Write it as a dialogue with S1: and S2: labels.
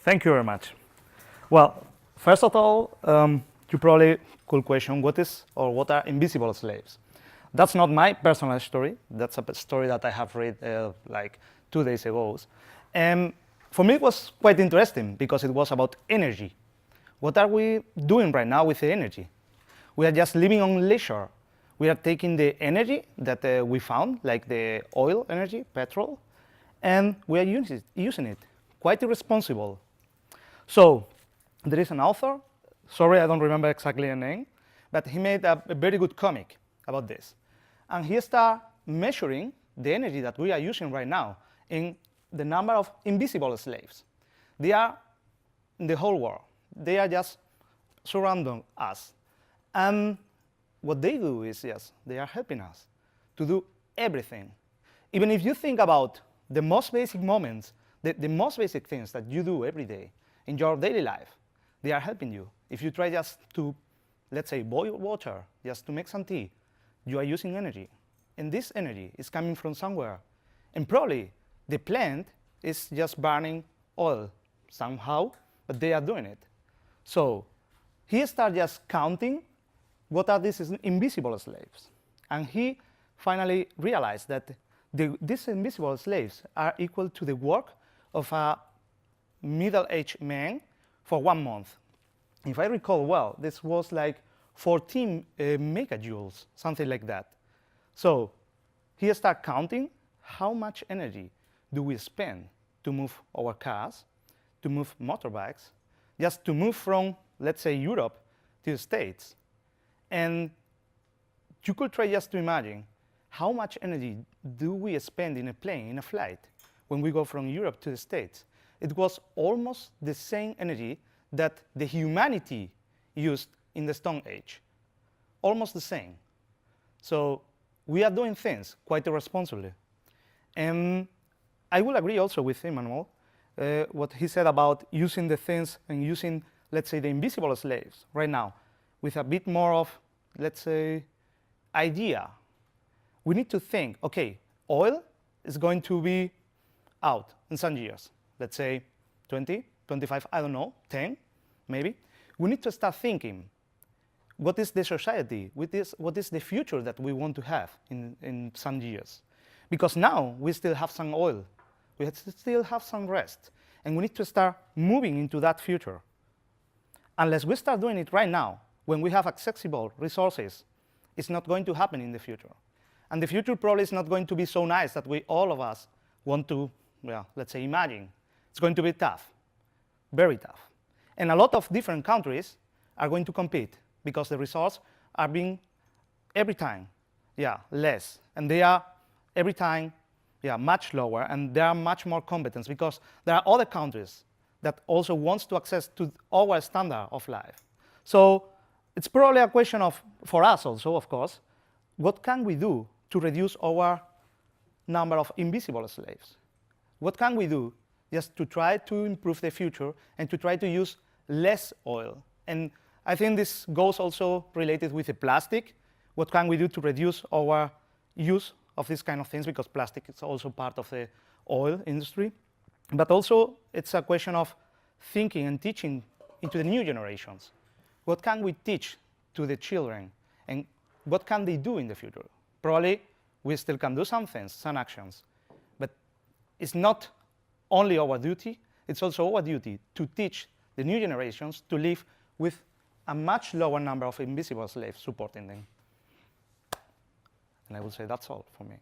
S1: Thank you very much. Well, first of all, you probably could question what are invisible slaves. That's not my personal story. That's a story that I have read like 2 days ago. And for me, it was quite interesting because it was about energy. What are we doing right now with the energy? We are just living on leisure. We are taking the energy that we found, like the oil energy, petrol, and we are using it. Quite irresponsible. So there is an author, sorry I don't remember exactly the name, but he made a very good comic about this. And he started measuring the energy that we are using right now in the number of invisible slaves. They are in the whole world. They are just surrounding us. And what they do is, yes, they are helping us to do everything. Even if you think about the most basic moments, the most basic things that you do every day in your daily life, they are helping you. If you try just to, let's say, boil water, just to make some tea, you are using energy. And this energy is coming from somewhere. And probably the plant is just burning oil somehow, but they are doing it. So he started just counting what are these invisible slaves. And he finally realized that these invisible slaves are equal to the work of a middle-aged man for 1 month. If I recall well, this was like 14 megajoules, something like that. So he started counting how much energy do we spend to move our cars, to move motorbikes, just to move from, let's say, Europe to the States. And you could try just to imagine how much energy do we spend in a plane, in a flight, when we go from Europe to the States. It was almost the same energy that the humanity used in the Stone Age. Almost the same. So we are doing things quite irresponsibly. And I will agree also with Emmanuel, what he said about using the things and using, let's say, the invisible slaves right now with a bit more of, let's say, idea. We need to think, okay, oil is going to be out in some years. Let's say 20, 25, I don't know, 10, maybe. We need to start thinking, what is the society? What is the future that we want to have in some years? Because now we still have some oil. We still have some rest. And we need to start moving into that future. Unless we start doing it right now, when we have accessible resources, it's not going to happen in the future. And the future probably is not going to be so nice that all of us want to, well, let's say, imagine. It's going to be tough, very tough. And a lot of different countries are going to compete because the resources are being every time, less. And they are every time, much lower, and they are much more competent because there are other countries that also wants to access to our standard of life. So it's probably a question of, for us also, of course, what can we do to reduce our number of invisible slaves? What can we do just to try to improve the future and to try to use less oil? And I think this goes also related with the plastic. What can we do to reduce our use of these kind of things? Because plastic is also part of the oil industry. But also, it's a question of thinking and teaching into the new generations. What can we teach to the children? And what can they do in the future? Probably, we still can do some things, some actions. But it's not only our duty, it's also our duty to teach the new generations to live with a much lower number of invisible slaves supporting them. And I will say that's all for me.